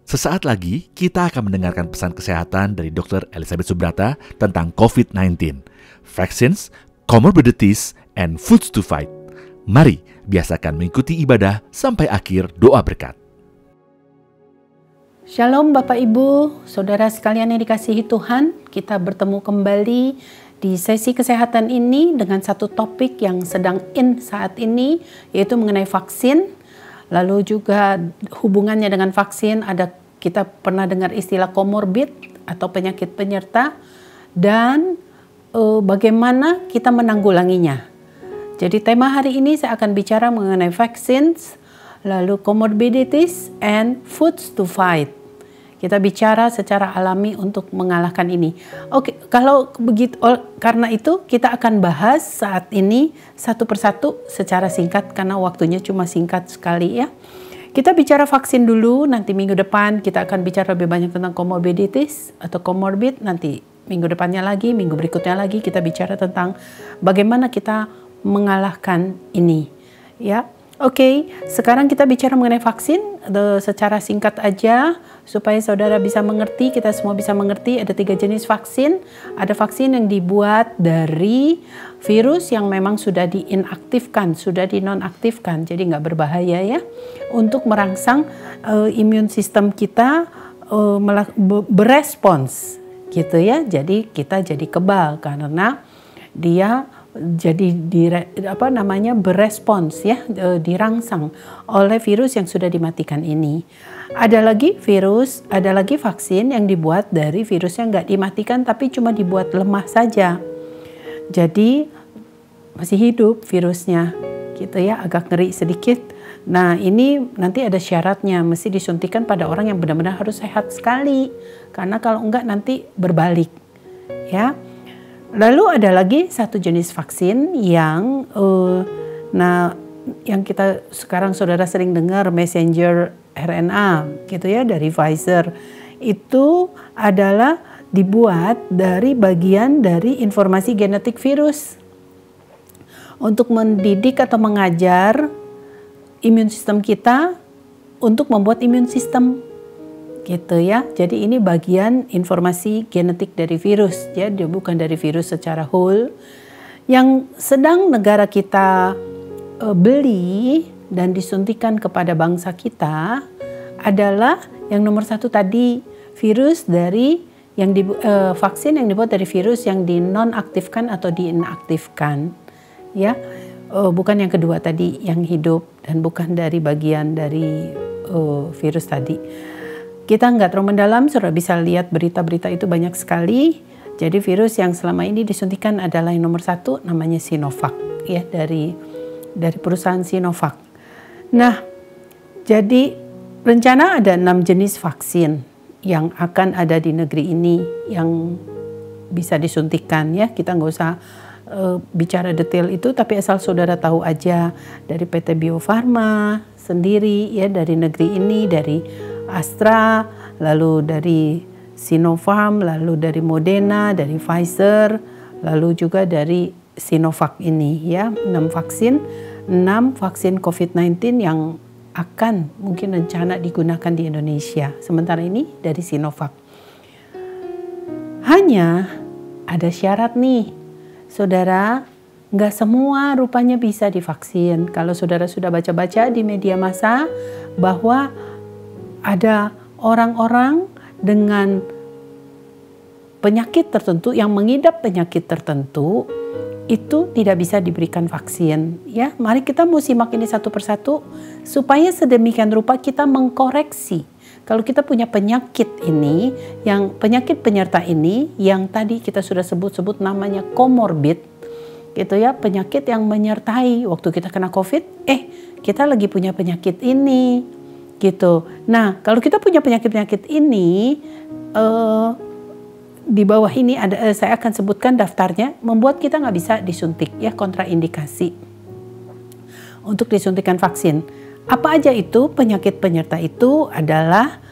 Sesaat lagi kita akan mendengarkan pesan kesehatan dari Dr. Elizabeth Subrata tentang COVID-19, vaccines, comorbidities, and foods to fight. Mari biasakan mengikuti ibadah sampai akhir doa berkat. Shalom Bapak Ibu, Saudara sekalian yang dikasihi Tuhan, kita bertemu kembali di sesi kesehatan ini dengan satu topik yang sedang in saat ini, yaitu mengenai vaksin. Lalu juga hubungannya dengan vaksin, kita pernah dengar istilah komorbid atau penyakit penyerta, dan bagaimana kita menanggulanginya. Jadi tema hari ini saya akan bicara mengenai vaccines, lalu comorbidities and foods to fight. Kita bicara secara alami untuk mengalahkan ini. Oke, kalau begitu, karena itu kita akan bahas saat ini satu persatu secara singkat karena waktunya cuma singkat sekali ya. Kita bicara vaksin dulu, nanti minggu depan kita akan bicara lebih banyak tentang comorbidities atau comorbid, nanti minggu depannya lagi, minggu berikutnya lagi kita bicara tentang bagaimana kita mengalahkan ini ya. Oke, sekarang kita bicara mengenai vaksin secara singkat aja supaya saudara bisa mengerti, kita semua bisa mengerti. Ada 3 jenis vaksin. Ada vaksin yang dibuat dari virus yang memang sudah diinaktifkan, sudah dinonaktifkan, jadi nggak berbahaya ya, untuk merangsang imun sistem kita berespons gitu ya. Jadi kita jadi kebal karena dia jadi berespons ya, dirangsang oleh virus yang sudah dimatikan ini. Ada lagi vaksin yang dibuat dari virus yang nggak dimatikan tapi cuma dibuat lemah saja. Jadi masih hidup virusnya gitu ya, agak ngeri sedikit. Nah ini nanti ada syaratnya, mesti disuntikan pada orang yang benar-benar harus sehat sekali, karena kalau enggak nanti berbalik ya. Lalu ada lagi satu jenis vaksin yang yang kita sekarang saudara sering dengar, messenger RNA gitu ya, dari Pfizer. Itu adalah dibuat dari bagian dari informasi genetik virus untuk mendidik atau mengajar imun sistem kita untuk membuat imun sistem gitu ya. Jadi ini bagian informasi genetik dari virus ya, dia bukan dari virus secara whole. Yang sedang negara kita beli dan disuntikan kepada bangsa kita adalah yang nomor 1 tadi, virus dari vaksin yang dibuat dari virus yang dinonaktifkan atau diinaktifkan ya. Bukan yang kedua tadi yang hidup, dan bukan dari bagian dari virus tadi. Kita nggak terlalu mendalam, saudara bisa lihat berita-berita itu banyak sekali. Jadi virus yang selama ini disuntikan adalah yang nomor 1, namanya Sinovac ya, dari perusahaan Sinovac. Nah, jadi rencana ada 6 jenis vaksin yang akan ada di negeri ini yang bisa disuntikan ya. Kita nggak usah bicara detail itu, tapi asal saudara tahu aja, dari PT Bio Farma sendiri ya, dari negeri ini, dari Astra, lalu dari Sinopharm, lalu dari Moderna, dari Pfizer, lalu juga dari Sinovac ini ya, 6 vaksin COVID-19 yang akan mungkin rencana digunakan di Indonesia. Sementara ini dari Sinovac. Hanya ada syarat nih, saudara, nggak semua rupanya bisa divaksin. Kalau saudara sudah baca-baca di media massa bahwa ada orang-orang dengan penyakit tertentu, yang mengidap penyakit tertentu, itu tidak bisa diberikan vaksin. Ya, mari kita mau simak ini satu persatu supaya sedemikian rupa kita mengkoreksi. Kalau kita punya penyakit ini, yang penyakit penyerta ini, yang tadi kita sudah sebut-sebut namanya komorbid, gitu ya, penyakit yang menyertai. Waktu kita kena COVID, kita lagi punya penyakit ini. Gitu. Nah, kalau kita punya penyakit-penyakit ini, di bawah ini ada, saya akan sebutkan daftarnya, membuat kita nggak bisa disuntik ya, kontraindikasi untuk disuntikan vaksin. Apa aja itu penyakit penyerta? Itu adalah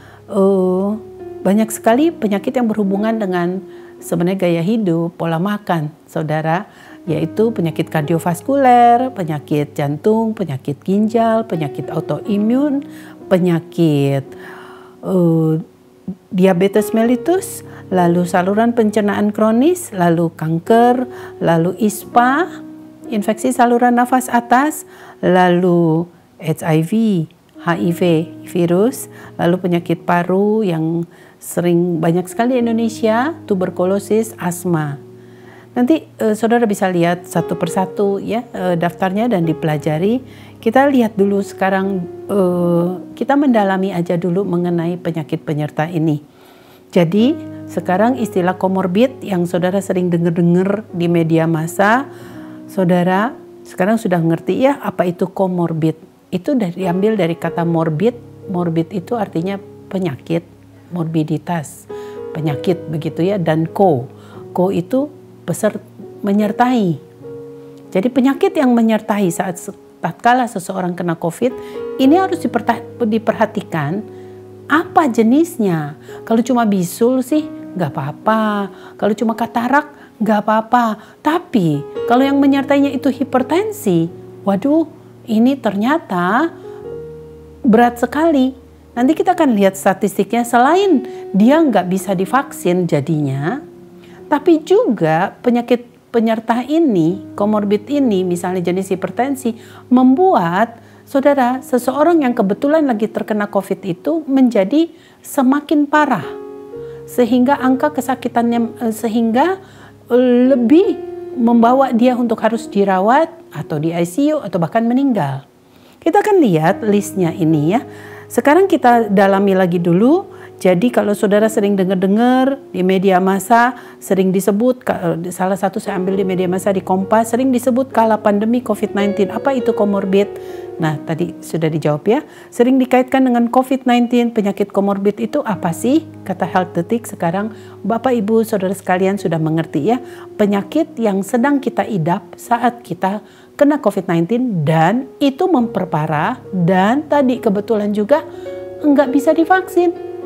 banyak sekali penyakit yang berhubungan dengan sebenarnya gaya hidup, pola makan, saudara, yaitu penyakit kardiovaskuler, penyakit jantung, penyakit ginjal, penyakit autoimun, penyakit eh, diabetes mellitus, lalu saluran pencernaan kronis, lalu kanker, lalu ISPA, infeksi saluran nafas atas, lalu HIV, HIV virus, lalu penyakit paru yang sering banyak sekali di Indonesia, tuberkulosis, asma. Nanti saudara bisa lihat satu persatu ya daftarnya dan dipelajari. Kita lihat dulu sekarang, kita mendalami aja dulu mengenai penyakit penyerta ini. Jadi sekarang istilah komorbid yang saudara sering dengar-dengar di media massa, saudara sekarang sudah ngerti ya apa itu komorbid. Itu diambil dari kata morbid. Morbid itu artinya penyakit, morbiditas, penyakit begitu ya. Dan ko itu menyertai. Jadi penyakit yang menyertai saat tatkala seseorang kena COVID ini harus diperhatikan apa jenisnya. Kalau cuma bisul sih nggak apa-apa. Kalau cuma katarak nggak apa-apa. Tapi kalau yang menyertainya itu hipertensi, waduh ini ternyata berat sekali. Nanti kita akan lihat statistiknya, selain dia nggak bisa divaksin jadinya, tapi juga penyakit penyerta ini, komorbid ini, misalnya jenis hipertensi, membuat saudara, seseorang yang kebetulan lagi terkena COVID itu menjadi semakin parah. Sehingga angka kesakitannya, sehingga lebih membawa dia untuk harus dirawat atau di ICU atau bahkan meninggal. Kita akan lihat listnya ini ya. Sekarang kita dalami lagi dulu. Jadi kalau saudara sering dengar-dengar di media massa, sering disebut, salah satu saya ambil di media massa di Kompas, sering disebut kala pandemi COVID-19. Apa itu komorbid? Nah tadi sudah dijawab ya. Sering dikaitkan dengan COVID-19, penyakit komorbid itu apa sih? Kata Health Detik sekarang Bapak Ibu Saudara sekalian sudah mengerti ya. Penyakit yang sedang kita idap saat kita kena COVID-19 dan itu memperparah dan tadi kebetulan juga nggak bisa divaksin.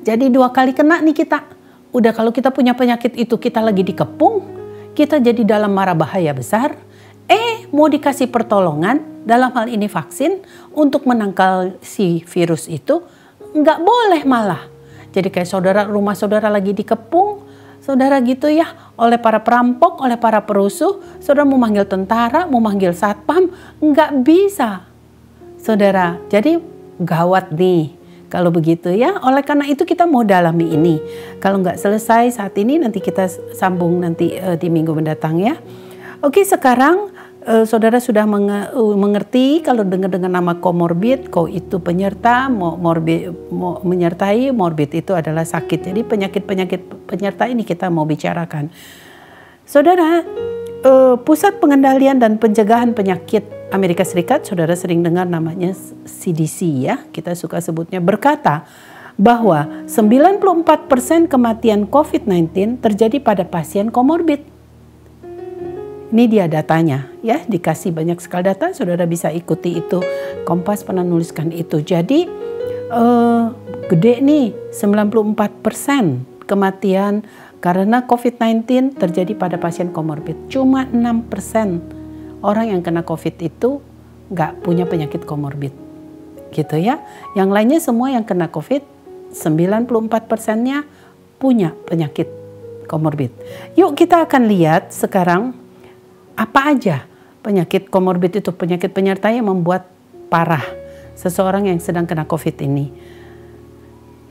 Jadi 2 kali kena nih kita. Udah kalau kita punya penyakit itu kita lagi dikepung, kita jadi dalam mara bahaya besar. Mau dikasih pertolongan dalam hal ini vaksin untuk menangkal si virus itu, nggak boleh malah. Jadi kayak rumah saudara lagi dikepung, saudara gitu ya, oleh para perampok, oleh para perusuh, saudara mau manggil tentara, mau manggil satpam, nggak bisa. Saudara, jadi gawat nih. Kalau begitu ya, oleh karena itu kita mau dalami ini. Kalau nggak selesai saat ini, nanti kita sambung nanti di minggu mendatang ya. Oke, sekarang saudara sudah mengerti kalau dengar dengan nama komorbid, ko itu penyerta, menyertai, morbid itu adalah sakit. Jadi penyakit-penyakit penyerta ini kita mau bicarakan. Saudara, Pusat Pengendalian dan Pencegahan Penyakit Amerika Serikat, saudara sering dengar namanya CDC ya, kita suka sebutnya, berkata bahwa 94% kematian COVID-19 terjadi pada pasien komorbid. Ini dia datanya ya, dikasih banyak sekali data, saudara bisa ikuti itu. Kompas pernah nuliskan itu. Jadi gede nih, 94% kematian karena COVID-19 terjadi pada pasien komorbid. Cuma 6% orang yang kena COVID itu nggak punya penyakit komorbid. Gitu ya. Yang lainnya semua yang kena COVID, 94%-nya punya penyakit komorbid. Yuk kita akan lihat sekarang apa aja penyakit komorbid itu, penyakit penyerta yang membuat parah seseorang yang sedang kena COVID ini.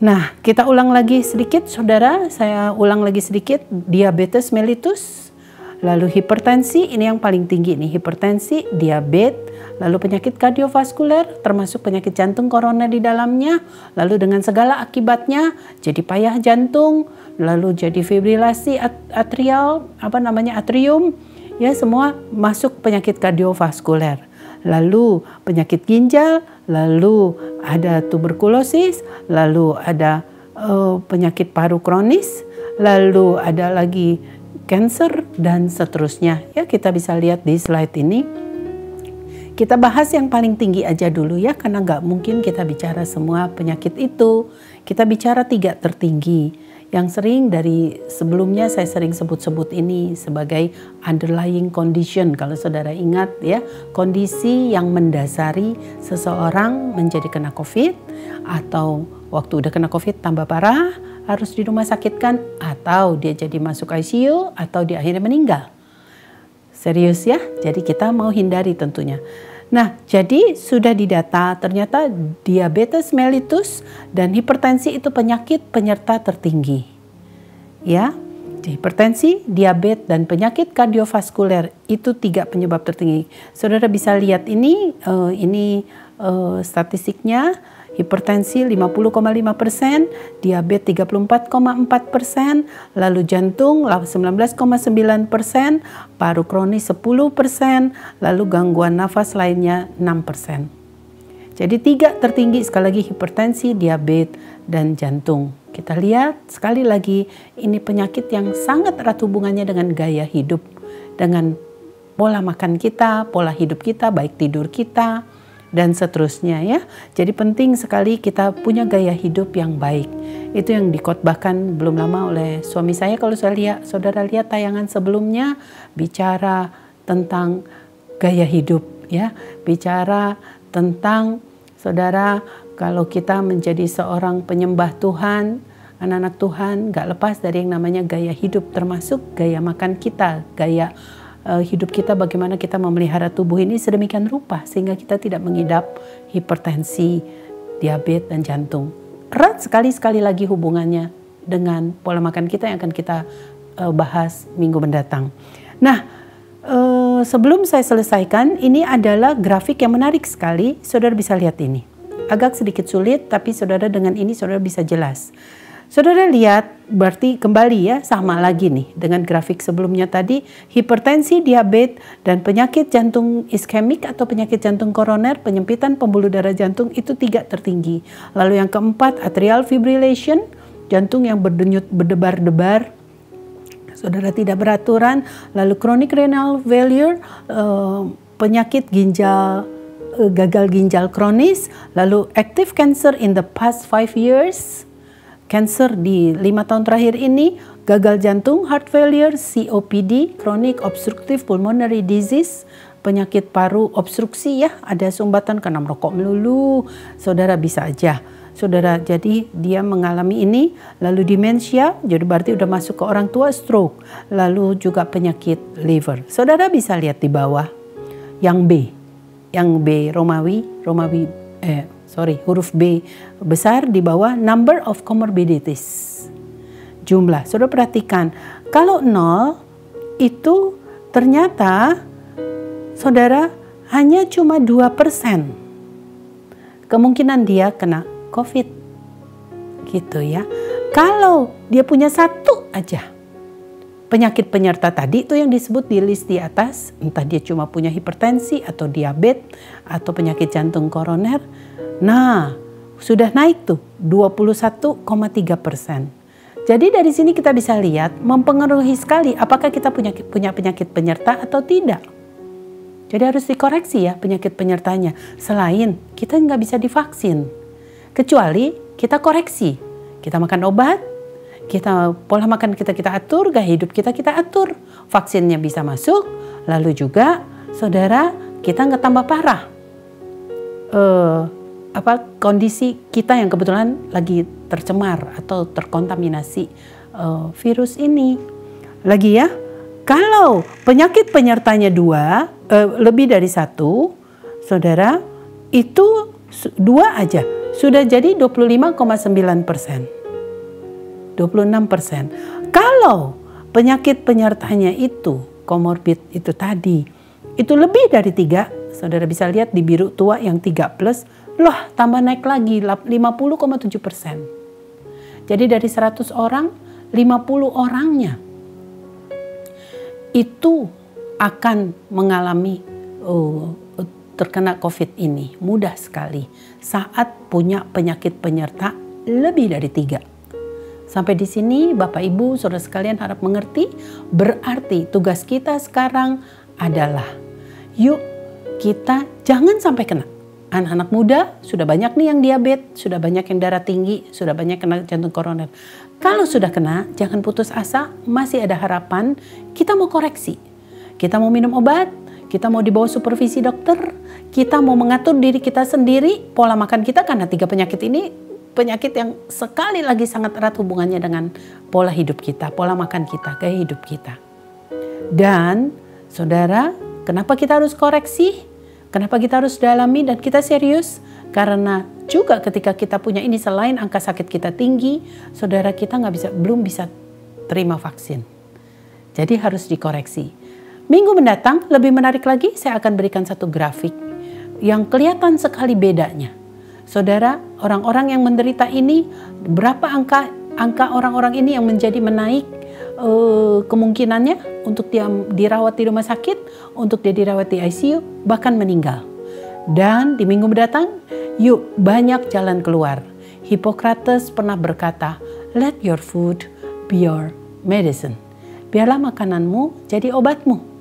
Nah, kita ulang lagi sedikit, saudara. Saya ulang lagi sedikit. Diabetes mellitus, lalu hipertensi, ini yang paling tinggi nih. Hipertensi, diabetes, lalu penyakit kardiovaskuler, termasuk penyakit jantung koroner di dalamnya. Lalu dengan segala akibatnya, jadi payah jantung, lalu jadi fibrilasi atrial, atrium. Ya, semua masuk penyakit kardiovaskuler. Lalu penyakit ginjal, lalu ada tuberkulosis, lalu ada penyakit paru kronis, lalu ada lagi kanker dan seterusnya. Ya, kita bisa lihat di slide ini. Kita bahas yang paling tinggi aja dulu ya, karena nggak mungkin kita bicara semua penyakit itu. Kita bicara 3 tertinggi. Yang sering dari sebelumnya saya sering sebut-sebut ini sebagai underlying condition. Kalau saudara ingat ya, kondisi yang mendasari seseorang menjadi kena COVID atau waktu udah kena COVID tambah parah, harus di rumah sakit kan, atau dia jadi masuk ICU, atau dia akhirnya meninggal. Serius ya, jadi kita mau hindari tentunya. Nah, jadi sudah didata ternyata diabetes mellitus dan hipertensi itu penyakit penyerta tertinggi. Ya, hipertensi, diabetes, dan penyakit kardiovaskuler itu 3 penyebab tertinggi. Saudara bisa lihat ini statistiknya. Hipertensi 50,5%, diabetes 34,4%, lalu jantung 19,9%, paru kronis 10%, lalu gangguan nafas lainnya 6%. Jadi 3 tertinggi sekali lagi hipertensi, diabetes, dan jantung. Kita lihat sekali lagi ini penyakit yang sangat erat hubungannya dengan gaya hidup, dengan pola makan kita, pola hidup kita, baik tidur kita, dan seterusnya ya. Jadi penting sekali kita punya gaya hidup yang baik. Itu yang dikhotbahkan belum lama oleh suami saya. Kalau saudara lihat tayangan sebelumnya, bicara tentang gaya hidup ya. Bicara tentang saudara, kalau kita menjadi seorang penyembah Tuhan, anak-anak Tuhan, gak lepas dari yang namanya gaya hidup, termasuk gaya makan kita, gaya hidup kita, bagaimana kita memelihara tubuh ini sedemikian rupa sehingga kita tidak mengidap hipertensi, diabetes, dan jantung. Erat sekali lagi hubungannya dengan pola makan kita yang akan kita bahas minggu mendatang. Nah, sebelum saya selesaikan, ini adalah grafik yang menarik sekali. Saudara bisa lihat ini. Agak sedikit sulit, tapi saudara dengan ini saudara bisa jelas. Saudara lihat, berarti kembali ya, sama lagi nih dengan grafik sebelumnya tadi, hipertensi, diabetes, dan penyakit jantung iskemik atau penyakit jantung koroner, penyempitan pembuluh darah jantung itu 3 tertinggi. Lalu yang keempat, atrial fibrillation, jantung yang berdenyut, berdebar-debar, saudara tidak beraturan. Lalu chronic renal failure, penyakit ginjal, gagal ginjal kronis. Lalu active cancer in the past 5 years, cancer di 5 tahun terakhir ini, gagal jantung, heart failure, COPD, chronic obstructive pulmonary disease, penyakit paru obstruksi ya, ada sumbatan karena merokok melulu. Saudara bisa aja. Saudara, jadi dia mengalami ini, lalu demensia, jadi berarti udah masuk ke orang tua, stroke, lalu juga penyakit liver. Saudara bisa lihat di bawah yang B huruf B besar di bawah number of comorbidities. Jumlah. Saudara perhatikan, kalau 0 itu ternyata saudara hanya cuma 2% kemungkinan dia kena COVID. Gitu ya. Kalau dia punya 1 aja penyakit penyerta tadi itu yang disebut di list di atas, entah dia cuma punya hipertensi atau diabetes atau penyakit jantung koroner, nah sudah naik tuh 21,3%. Jadi dari sini kita bisa lihat mempengaruhi sekali apakah kita punya penyakit penyerta atau tidak. Jadi harus dikoreksi ya penyakit penyertanya. Selain kita nggak bisa divaksin, kecuali kita koreksi, kita makan obat, kita pola makan kita atur, gaya hidup kita atur, vaksinnya bisa masuk, lalu juga saudara kita nggak tambah parah kondisi kita yang kebetulan lagi tercemar atau terkontaminasi virus ini. Lagi ya, kalau penyakit penyertanya 2 lebih dari 1, saudara itu 2 aja sudah jadi 25,9%. 26%. Kalau penyakit penyertanya itu komorbid itu tadi itu lebih dari 3, saudara bisa lihat di biru tua yang 3+, loh tambah naik lagi 50,7%. Jadi dari 100 orang 50 orangnya itu akan mengalami terkena COVID ini mudah sekali saat punya penyakit penyerta lebih dari 3. Sampai di sini Bapak Ibu Saudara sekalian harap mengerti, berarti tugas kita sekarang adalah yuk kita jangan sampai kena. Anak-anak muda sudah banyak nih yang diabetes, sudah banyak yang darah tinggi, sudah banyak kena jantung koroner. Kalau sudah kena jangan putus asa, masih ada harapan, kita mau koreksi. Kita mau minum obat, kita mau di bawah supervisi dokter, kita mau mengatur diri kita sendiri, pola makan kita karena 3 penyakit ini penyakit yang sekali lagi sangat erat hubungannya dengan pola hidup kita, pola makan kita, gaya hidup kita. Dan saudara, kenapa kita harus koreksi? Kenapa kita harus dalami dan kita serius? Karena juga ketika kita punya ini, selain angka sakit kita tinggi, saudara, kita belum bisa terima vaksin. Jadi harus dikoreksi. Minggu mendatang lebih menarik lagi, saya akan berikan satu grafik yang kelihatan sekali bedanya. Saudara, orang-orang yang menderita ini, berapa angka orang-orang ini yang menjadi menaik kemungkinannya untuk dia dirawat di rumah sakit, untuk dia dirawat di ICU, bahkan meninggal. Dan di minggu mendatang, yuk banyak jalan keluar. Hippocrates pernah berkata, let your food be your medicine. Biarlah makananmu jadi obatmu.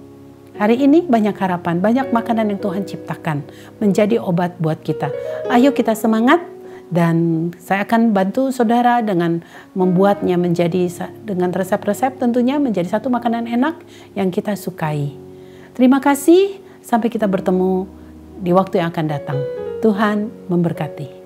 Hari ini banyak harapan, banyak makanan yang Tuhan ciptakan menjadi obat buat kita. Ayo kita semangat, dan saya akan bantu saudara dengan membuatnya dengan resep-resep tentunya menjadi satu makanan enak yang kita sukai. Terima kasih, sampai kita bertemu di waktu yang akan datang. Tuhan memberkati.